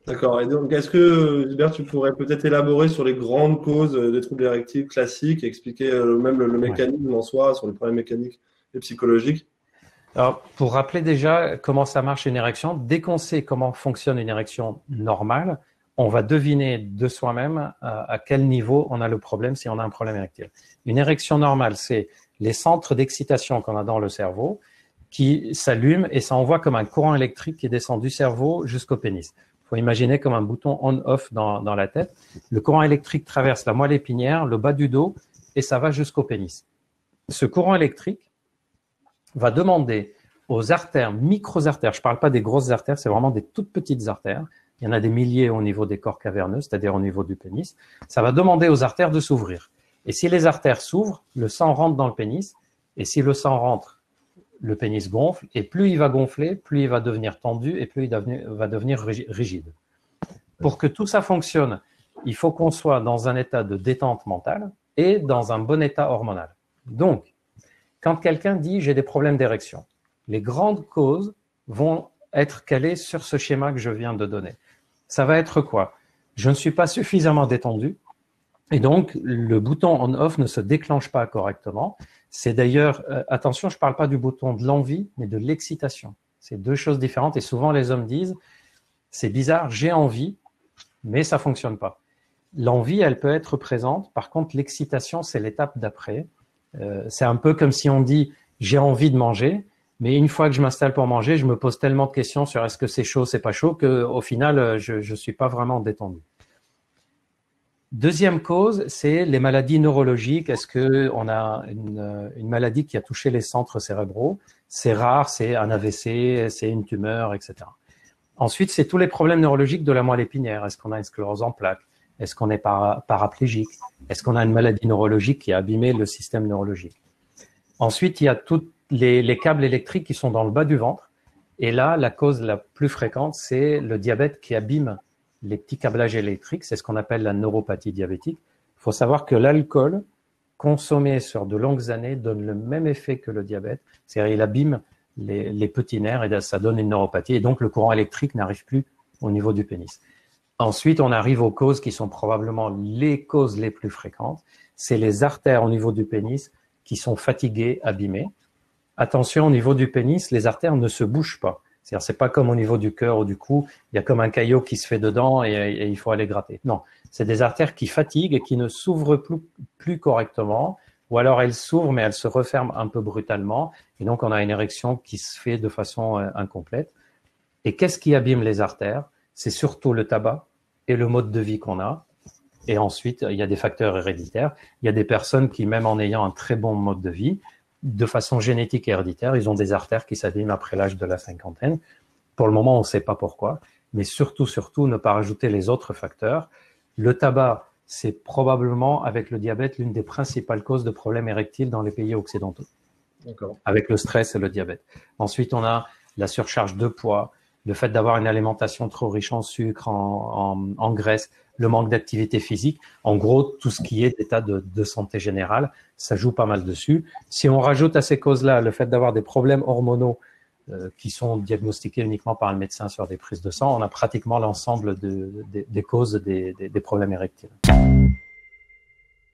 D'accord. Et donc, est-ce que, Gilbert, tu pourrais peut-être élaborer sur les grandes causes des troubles érectiles classiques et expliquer même le Ouais. mécanisme en soi, sur les problèmes mécaniques et psychologiques? Alors, pour rappeler déjà comment ça marche une érection, dès qu'on sait comment fonctionne une érection normale, on va deviner de soi-même à quel niveau on a le problème, si on a un problème érectile. Une érection normale, c'est les centres d'excitation qu'on a dans le cerveau qui s'allument et ça envoie comme un courant électrique qui descend du cerveau jusqu'au pénis. Il faut imaginer comme un bouton on-off dans la tête. Le courant électrique traverse la moelle épinière, le bas du dos et ça va jusqu'au pénis. Ce courant électrique va demander aux artères, micro-artères, je ne parle pas des grosses artères, c'est vraiment des toutes petites artères, il y en a des milliers au niveau des corps caverneux, c'est-à-dire au niveau du pénis, ça va demander aux artères de s'ouvrir. Et si les artères s'ouvrent, le sang rentre dans le pénis, et si le sang rentre, le pénis gonfle, et plus il va gonfler, plus il va devenir tendu, et plus il va devenir rigide. Pour que tout ça fonctionne, il faut qu'on soit dans un état de détente mentale et dans un bon état hormonal. Donc, quand quelqu'un dit « j'ai des problèmes d'érection », les grandes causes vont être calées sur ce schéma que je viens de donner. Ça va être quoi? Je ne suis pas suffisamment détendu et donc le bouton on-off ne se déclenche pas correctement. C'est d'ailleurs, attention, je ne parle pas du bouton de l'envie, mais de l'excitation. C'est deux choses différentes et souvent les hommes disent « c'est bizarre, j'ai envie, mais ça ne fonctionne pas ». L'envie, elle peut être présente. Par contre, l'excitation, c'est l'étape d'après. C'est un peu comme si on dit « j'ai envie de manger », mais une fois que je m'installe pour manger, je me pose tellement de questions sur est-ce que c'est chaud, c'est pas chaud, qu'au final, je suis pas vraiment détendu. Deuxième cause, c'est les maladies neurologiques. Est-ce qu'on a une maladie qui a touché les centres cérébraux? C'est rare, c'est un AVC, c'est une tumeur, etc. Ensuite, c'est tous les problèmes neurologiques de la moelle épinière. Est-ce qu'on a une sclérose en plaques? Est-ce qu'on est paraplégique? Est-ce qu'on a une maladie neurologique qui a abîmé le système neurologique? Ensuite, il y a toutes les câbles électriques qui sont dans le bas du ventre. Et là, la cause la plus fréquente, c'est le diabète qui abîme les petits câblages électriques. C'est ce qu'on appelle la neuropathie diabétique. Il faut savoir que l'alcool consommé sur de longues années donne le même effet que le diabète. C'est-à-dire, il abîme les petits nerfs et ça donne une neuropathie. Et donc, le courant électrique n'arrive plus au niveau du pénis. Ensuite, on arrive aux causes qui sont probablement les causes les plus fréquentes. C'est les artères au niveau du pénis qui sont fatiguées, abîmées. Attention, au niveau du pénis, les artères ne se bougent pas. C'est-à-dire, c'est pas comme au niveau du cœur ou du cou, il y a comme un caillot qui se fait dedans et il faut aller gratter. Non, c'est des artères qui fatiguent et qui ne s'ouvrent plus correctement, ou alors elles s'ouvrent mais elles se referment un peu brutalement, et donc on a une érection qui se fait de façon incomplète. Et qu'est-ce qui abîme les artères? C'est surtout le tabac et le mode de vie qu'on a. Et ensuite, il y a des facteurs héréditaires. Il y a des personnes qui, même en ayant un très bon mode de vie, de façon génétique et héréditaire, ils ont des artères qui s'abîment après l'âge de la cinquantaine. Pour le moment, on ne sait pas pourquoi, mais surtout, ne pas rajouter les autres facteurs. Le tabac, c'est probablement, avec le diabète, l'une des principales causes de problèmes érectiles dans les pays occidentaux, avec le stress et le diabète. Ensuite, on a la surcharge de poids, le fait d'avoir une alimentation trop riche en sucre, en graisse, le manque d'activité physique. En gros, tout ce qui est état de santé générale, ça joue pas mal dessus. Si on rajoute à ces causes-là le fait d'avoir des problèmes hormonaux qui sont diagnostiqués uniquement par le médecin sur des prises de sang, on a pratiquement l'ensemble des causes des problèmes érectiles.